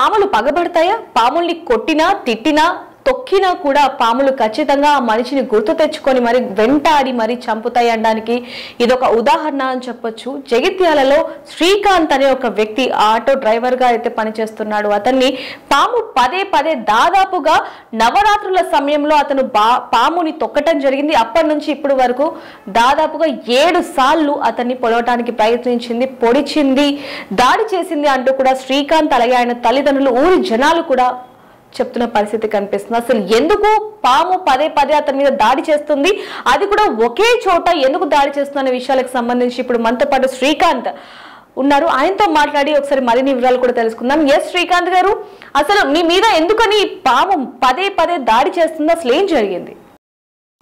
పాములు పగబడతాయా? పాముల్ని కొట్టినా తిట్టినా తొక్కినా కూడా పాములు ఖచ్చితంగా ఆ మనిషిని గుర్తు తెచ్చుకొని మరి వెంటాడి మరి చంపుతాయి అనడానికి ఇదొక ఉదాహరణ అని చెప్పొచ్చు. జగిత్యాలలో శ్రీకాంత్ అనే ఒక వ్యక్తి ఆటో డ్రైవర్ గా అయితే పనిచేస్తున్నాడు. అతన్ని పాము పదే పదే దాదాపుగా నవరాత్రుల సమయంలో అతను పాముని తొక్కటం జరిగింది. అప్పటి నుంచి ఇప్పటి వరకు దాదాపుగా 7 సార్లు అతన్ని పొలవటానికి ప్రయత్నించింది, పొడిచింది, దాడి చేసింది అంటూ కూడా శ్రీకాంత్ అలాగే ఆయన తల్లిదండ్రులు ఊరి జనాలు కూడా చెప్తున్న పరిస్థితి కనిపిస్తుంది. అసలు ఎందుకు పాము పదే పదే అతని మీద దాడి చేస్తుంది, అది కూడా ఒకే చోట ఎందుకు దాడి చేస్తుంది అనే విషయాలకు సంబంధించి ఇప్పుడు మనతో పాటు శ్రీకాంత్ ఉన్నారు. ఆయనతో మాట్లాడి ఒకసారి మరిన్ని వివరాలు కూడా తెలుసుకుందాం. ఎస్ శ్రీకాంత్ గారు, అసలు మీ మీద ఎందుకని పాము పదే పదే దాడి చేస్తుంది, అసలు ఏం జరిగింది?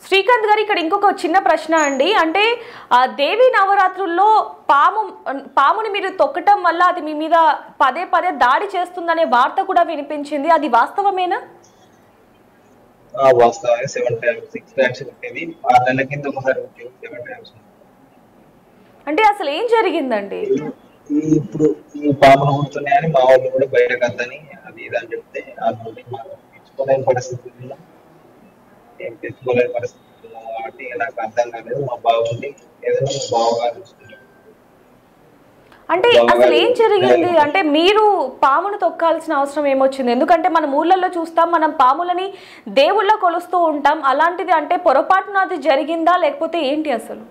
శ్రీకాంత్ గారు, ఇక్కడ ఇంకొక చిన్న ప్రశ్న అండి. అంటే దేవి నవరాత్రుల్లో పాముని మీరు తొక్కటం వల్ల అది మీ మీద పదే పదే దాడి చేస్తుందనే వార్త కూడా వినిపించింది, అది వాస్తవమేనా? వాస్తవమే. 7 times 6 times కొట్టేది. 6 నెలల కింద ఒకసారి కొట్టేది 7 times. అంటే అసలు ఏం జరిగిందండి? ఇప్పుడు ఈ పాములు కొడుతున్నాయని మా వాళ్ళు కూడా బయటకు వద్దని అది ఇదని చెప్తే తెచ్చుకోలేని పరిస్థితుల్లో ఏం తెచ్చుకోలేని పరిస్థితుల్లో కాబట్టి నాకు అర్థం కాలేదు. మా బాగుండి ఏదైనా మా బావగారు చూసుకుంటారు. అంటే అసలు ఏం జరిగింది? అంటే మీరు పామును తొక్కాల్సిన అవసరం ఏమొచ్చింది? ఎందుకంటే మనం ఊళ్ళల్లో చూస్తాం, మనం పాములని దేవుళ్ళ కొలుస్తూ ఉంటాం. అలాంటిది అంటే పొరపాటున అది జరిగిందా లేకపోతే ఏంటి అసలు?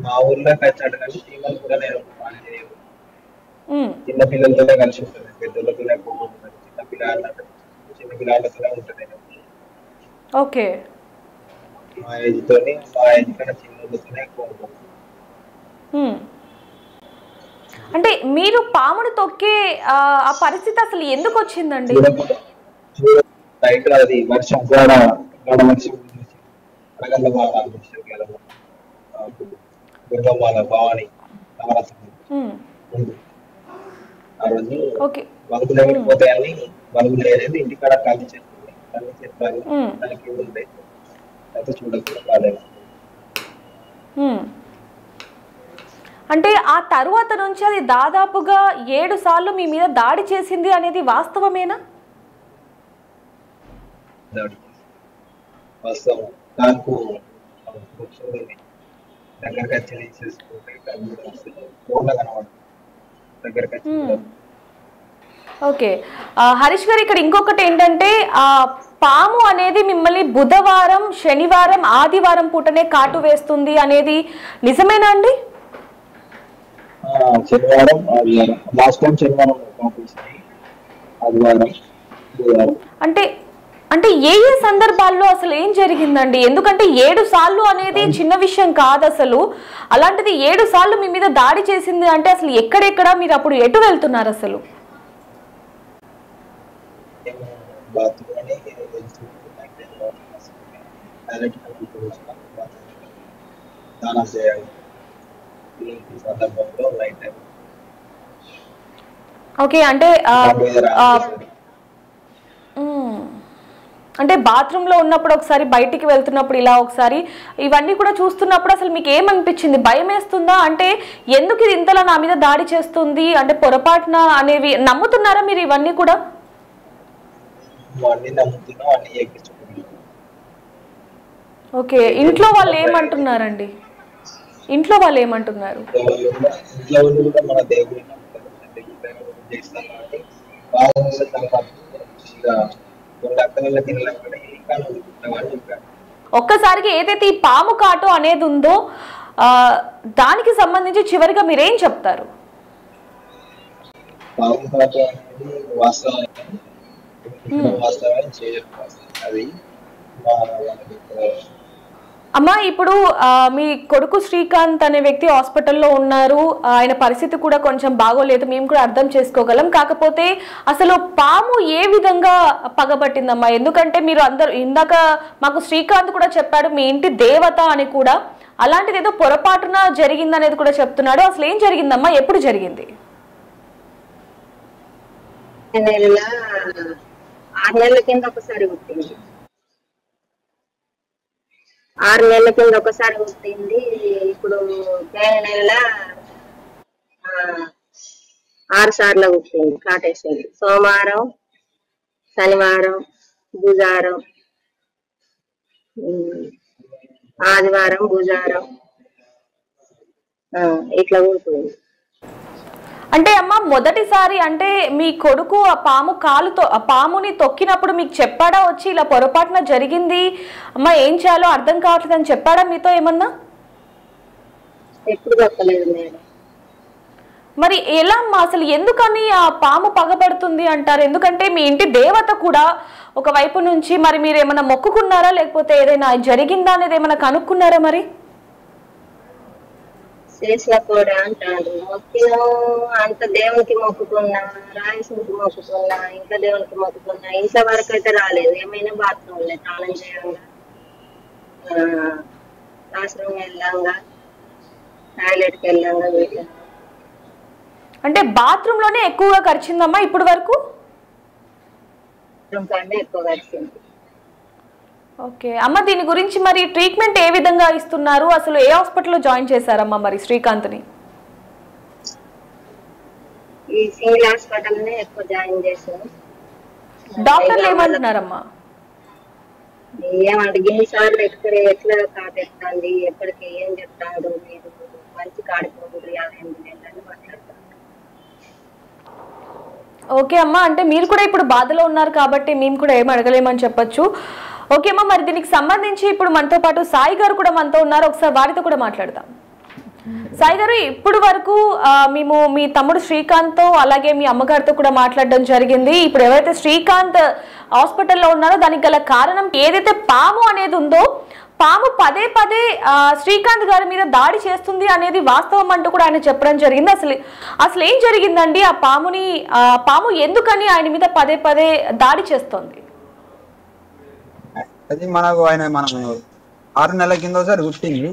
మా ఊర్లో కచ్చాడు కానీ చీమలు కూడా నేను చిన్న పిల్లలతోనే కలిసి ఉంటుంది, పెద్దలతో లేకపోతే చిన్న పిల్లలతోనే ఉంటుంది. ఓకే, మా ఏజ్ కన్నా చిన్నతోనే ఎక్కువ ఉంటుంది. అంటే మీరు పామును తొక్కే ఆ పరిస్థితి అసలు ఎందుకు వచ్చిందండి? నైట్ అది వర్షం గోడ వర్షం దుర్గమ్మాల భవాని ఆ రోజు బల్బులు ఎవరిపోతాయని బల్బులు వేరేది ఇంటికాడ ఖాళీ చేస్తుంది. ఖాళీ చేస్తారు దానికి ఉంటాయి అయితే చూడకుండా కాలేదు. అంటే ఆ తరువాత నుంచి అది దాదాపుగా 7 సార్లు మీ మీద దాడి చేసింది అనేది వాస్తవమేనా? వాస్తవం. నాకు దగ్గరకు వచ్చి చేసుకుంటే దగ్గరకు వచ్చి. ఓకే హరీష్ గారు, ఇక్కడ ఇంకొకటి ఏంటంటే ఆ పాము అనేది మిమ్మల్ని బుధవారం, శనివారం, ఆదివారం పూటనే కాటు వేస్తుంది అనేది నిజమేనా అండి? శనివారం, ఆదివారం. లాస్ట్ టైం శనివారం ఆదివారం బుధవారం. అంటే ఏ సందర్భాల్లో అసలు ఏం జరిగిందండి? ఎందుకంటే 7 సార్లు అనేది చిన్న విషయం కాదు అసలు. అలాంటిది 7 సార్లు మీ మీద దాడి చేసింది అంటే అసలు ఎక్కడెక్కడ మీరు అప్పుడు ఎటు వెళ్తున్నారు అసలు? ఓకే, అంటే బాత్రూమ్ లో ఉన్నప్పుడు ఒకసారి, బయటికి వెళ్తున్నప్పుడు ఇలా ఒకసారి, ఇవన్నీ కూడా చూస్తున్నప్పుడు అసలు మీకు ఏమనిపించింది? భయం వేస్తుందా? అంటే ఎందుకు ఇది ఇంతలా నా మీద దాడి చేస్తుంది అంటే పొరపాటున అనేవి నమ్ముతున్నారా మీరు ఇవన్నీ కూడా? ఓకే, ఇంట్లో వాళ్ళు ఏమంటున్నారండి? ఇంట్లో వాళ్ళు ఏమంటున్నారు? ఒక్కసారికి ఏదైతే ఈ పాము కాటు అనేది ఉందో దానికి సంబంధించి చివరిగా మీరేం చెప్తారు? అమ్మా, ఇప్పుడు మీ కొడుకు శ్రీకాంత్ అనే వ్యక్తి హాస్పిటల్లో ఉన్నారు. ఆయన పరిస్థితి కూడా కొంచెం బాగోలేదు, మేము కూడా అర్థం చేసుకోగలం. కాకపోతే అసలు పాము ఏ విధంగా పగబట్టిందమ్మా? ఎందుకంటే మీరు అందరూ ఇందాక మాకు శ్రీకాంత్ కూడా చెప్పాడు మీ ఇంటి దేవత అని కూడా, అలాంటిది ఏదో పొరపాటున జరిగిందనేది కూడా చెప్తున్నాడు. అసలు ఏం జరిగిందమ్మా, ఎప్పుడు జరిగింది? 6 నెలల కింద ఒకసారి పుట్టింది. 6 నెలల కింద ఒకసారి పుట్టింది. ఇప్పుడు 7 నెలల 6 సార్లు కుట్టింది కాటేసింది. సోమవారం, శనివారం, బుధవారం, ఆదివారం, బుధవారం ఇట్లా కుడుతుంది. అంటే అమ్మ మొదటిసారి అంటే మీ కొడుకు ఆ పాము కాలుతో ఆ పాముని తొక్కినప్పుడు మీకు చెప్పాడా వచ్చి ఇలా పొరపాటున జరిగింది అమ్మ ఏం చేయాలో అర్థం కావట్లేదు అని చెప్పాడా మీతో ఏమన్నా? ఎప్పుడు తొక్కలేదు మేడం. మరి ఎలా అమ్మా అసలు ఎందుకని ఆ పాము పగబడుతుంది అంటారు? ఎందుకంటే మీ ఇంటి దేవత కూడా ఒకవైపు నుంచి మరి మీరు ఏమైనా మొక్కుకున్నారా లేకపోతే ఏదైనా జరిగిందా అనేది ఏమైనా కనుక్కున్నారా? మరి శేషుల కూడా అంటారు మొక్కిన అంత దేవునికి మొక్కుకున్నా, రాయసుడికి మొక్కుకున్నా, ఇంకా దేవునికి మొక్కుకున్నా, ఇంట్లో వరకు అయితే రాలేదు. ఏమైనా బాత్రూమ్ లేదు, స్నానం చేయంగా, వాష్రూమ్ వెళ్ళంగా, టాయిలెట్కి వెళ్ళంగా వీటిలో. అంటే బాత్రూమ్ లోనే ఎక్కువగా ఖర్చిందమ్మా ఇప్పుడు వరకు? కంటే ఎక్కువ వచ్చింది. ఓకే అమ్మ, దీని గురించి మరి ట్రీట్మెంట్ ఏ విధంగా ఇస్తున్నారు? అసలు ఏ హాస్పిటల్లో జాయిన్ చేశారమ్మా మరి శ్రీకాంత్ని? ఈ సింగిల్ హాస్పిటల్నే ఎక్కువ జాయిన్ చేశాను. డాక్టర్లు ఏమంటున్నారమ్మా? ఏమంటే ఇన్నిసార్లు ఎట్లా కాటేస్తుంది, ఎప్పటికి ఏం చెప్తాడు, మీరు మంచి కాడిపోతుంది అని మాట్లాడతారు. ఓకే అమ్మా, అంటే మీరు కూడా ఇప్పుడు బాధలో ఉన్నారు కాబట్టి మేము కూడా ఏం అడగలేమని చెప్పొచ్చు. ఓకే అమ్మా, మరి దీనికి సంబంధించి ఇప్పుడు మనతో పాటు సాయి గారు కూడా మనతో ఉన్నారు, ఒకసారి వారితో కూడా మాట్లాడదాం. సాయి గారు, ఇప్పుడు వరకు మేము మీ తమ్ముడు శ్రీకాంత్తో అలాగే మీ అమ్మగారితో కూడా మాట్లాడడం జరిగింది. ఇప్పుడు ఎవరైతే శ్రీకాంత్ హాస్పిటల్లో ఉన్నారో దానికి గల కారణం ఏదైతే పాము అనేది ఉందో, పాము పదే పదే శ్రీకాంత్ గారి మీద దాడి చేస్తుంది అనేది వాస్తవం అంటూ కూడా ఆయన చెప్పడం జరిగింది. అసలు ఏం జరిగిందండి? ఆ పాము ఎందుకని ఆయన మీద పదే పదే దాడి చేస్తుంది? అది మనకు మనం 6 నెలల కింద ఒకసారి కుట్టింది.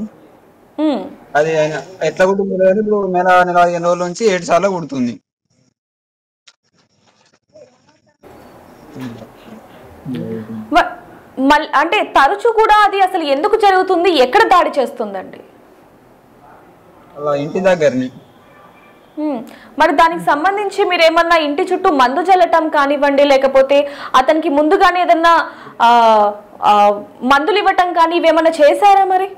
అది ఆయన ఎట్లా కుట్టింది ఇప్పుడు నెల 15 రోజుల నుంచి 7 సార్లు కుడుతుంది. అంటే తరచు కూడా అది అసలు ఎందుకు జరుగుతుంది? ఎక్కడ దాడి చేస్తుందండి? అలా ఇంటి దగ్గరని. మరి దానికి సంబంధించి మీరు ఏమన్నా ఇంటి చుట్టూ మందు చల్లటం కానివ్వండి, లేకపోతే అతనికి ముందుగానే ఏదన్నా మందులు ఇవ్వటం కానీ ఇవేమన్నా చేశారా మరి?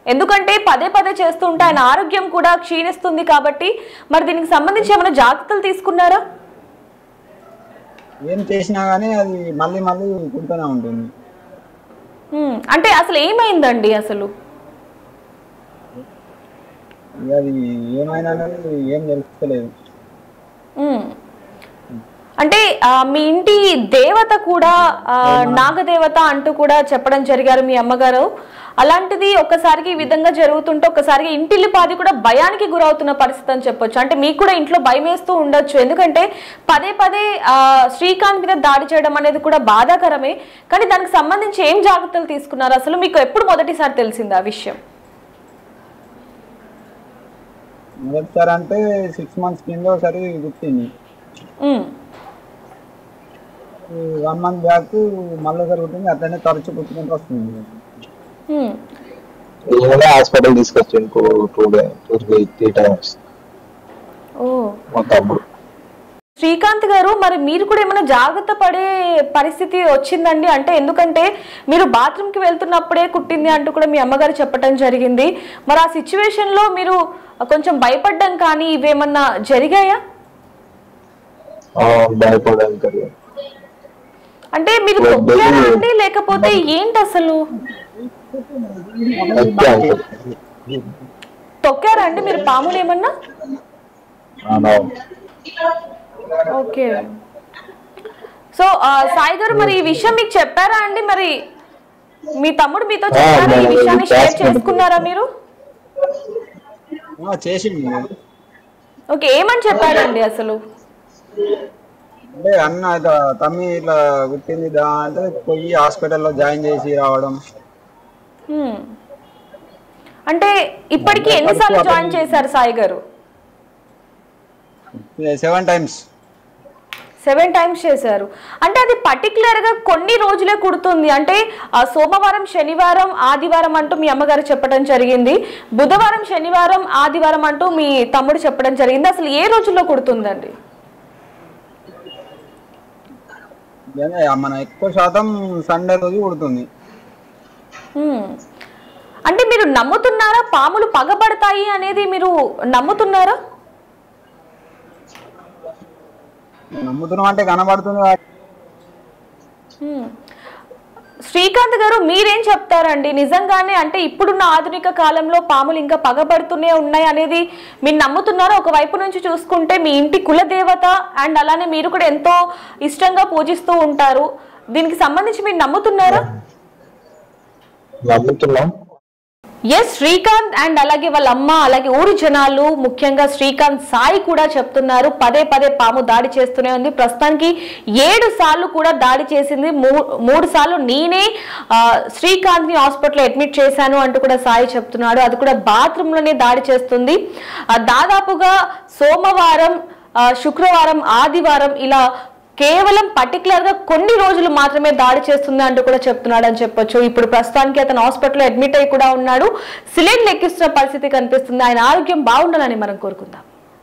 ఎందుకంటే పదే పదే చేస్తుంటే ఆయన ఆరోగ్యం కూడా క్షీణిస్తుంది కాబట్టి మరి దీనికి సంబంధించి ఏమైనా జాగ్రత్తలు తీసుకున్నారా? ఏం చేసినా గానీ అది మళ్ళీ మళ్ళీ కుడుతూనే ఉంటుంది. అంటే అసలు ఏమైందండి? అసలు అది ఏమైనా ఏం తెలుస్తలేదు. అంటే మీ ఇంటి దేవత కూడా నాగదేవత అంటూ కూడా చెప్పడం జరిగారు మీ అమ్మగారు. అలాంటిది ఒక్కసారికి ఈ విధంగా జరుగుతుంటే ఒక్కసారిగా ఇంటిల్లిపాది కూడా భయానికి గురవుతున్న పరిస్థితి అని చెప్పొచ్చు. అంటే మీకు కూడా ఇంట్లో భయం వేస్తూ ఉండొచ్చు, ఎందుకంటే పదే పదే శ్రీకాంత్ మీద దాడి చేయడం అనేది కూడా బాధాకరమే. కానీ దానికి సంబంధించి ఏం జాగ్రత్తలు తీసుకున్నారు? అసలు మీకు ఎప్పుడు మొదటిసారి తెలిసింది ఆ విషయం? మొదటిసారి అంటే 6 months కింద ఒకసారి గుర్తింది. 1 month బ్యాక్ మళ్ళీ ఒకసారి కుట్టింది. అట్లనే తరచు కుట్టుకుంటూ వస్తుంది. హాస్పిటల్ తీసుకొచ్చింది 2-3 times. శ్రీకాంత్ గారు, మరి మీరు కూడా ఏమైనా జాగ్రత్త పడే పరిస్థితి వచ్చిందండి? అంటే ఎందుకంటే మీరు బాత్రూమ్కి వెళ్తున్నప్పుడే కుట్టింది అంటూ కూడా మీ అమ్మగారు చెప్పడం జరిగింది. మరి ఆ సిచ్యువేషన్ లో మీరు కొంచెం భయపడ్డం కానీ ఇవేమన్నా జరిగాయా? అంటే మీరు తొక్కారా అండి లేకపోతే ఏంటి అసలు? తొక్కారా అండి మీరు పాములు ఏమన్నా? ఓకే. సో సాయి గారు, మరి ఈ విషయం మీకు చెప్పారా అండి? మరి మీ తమ్ముడు మీతో చెప్పారా? ఈ విషయాన్ని షేర్ చేసుకున్నారా మీరు? ఓకే, ఏమని చెప్పారండి అసలు? అంటే అన్న తమ్మి ఇట్లా కుట్టింది అంటే పోయి హాస్పిటల్లో జాయిన్ చేసి రావడం. అంటే ఇప్పటికి ఎన్నిసార్లు జాయిన్ చేశారు సాయి గారు? 7 times. 7 times చేశారు. అంటే అది పర్టికులర్గా కొన్ని రోజులే కుడుతుంది. అంటే సోమవారం, శనివారం, ఆదివారం అంటూ మీ అమ్మగారు చెప్పడం జరిగింది, బుధవారం, శనివారం, ఆదివారం అంటూ మీ తమ్ముడు చెప్పడం జరిగింది. అసలు ఏ రోజుల్లో కుడుతుందండి? మన ఎక్కువ శాతం సండే రోజు కుడుతుంది. అంటే మీరు నమ్ముతున్నారా పాములు పగబడతాయి అనేది? మీరు నమ్ముతున్నారా? నమ్ముతున్నాం అంటే కనబడుతుంది. శ్రీకాంత్ గారు మీరేం చెప్తారండి? నిజంగానే అంటే ఇప్పుడున్న ఆధునిక కాలంలో పాములు ఇంకా పగబడుతూనే ఉన్నాయి అనేది మీరు నమ్ముతున్నారా? ఒకవైపు నుంచి చూసుకుంటే మీ ఇంటి కులదేవత అండ్ అలానే మీరు కూడా ఎంతో ఇష్టంగా పూజిస్తూ ఉంటారు. దీనికి సంబంధించి మీరు నమ్ముతున్నారా? నమ్ముతున్నాం. ఎస్, శ్రీకాంత్ అండ్ అలాగే వాళ్ళ అమ్మ, అలాగే ఊరి జనాలు, ముఖ్యంగా శ్రీకాంత్ సాయి కూడా చెప్తున్నారు పదే పదే పాము దాడి చేస్తూనే ఉంది. ప్రస్తుతానికి 7 సార్లు కూడా దాడి చేసింది. 3 సార్లు నేనే శ్రీకాంత్ ని హాస్పిటల్లో అడ్మిట్ చేశాను అంటూ కూడా సాయి చెప్తున్నాడు. అది కూడా బాత్రూమ్ లోనే దాడి చేస్తుంది. దాదాపుగా సోమవారం, శుక్రవారం, ఆదివారం ఇలా కేవలం పర్టికులర్ గా కొన్ని రోజులు మాత్రమే దాడి చేస్తుంది అంటూ కూడా చెప్తున్నాడు అని చెప్పొచ్చు. ఇప్పుడు ప్రస్తుతానికి అతను హాస్పిటల్లో అడ్మిట్ అయి కూడా ఉన్నాడు. సిలిండర్ ఎక్కిస్తున్న పరిస్థితి కనిపిస్తుంది. ఆయన ఆరోగ్యం బాగుండాలని మనం కోరుకుందాం.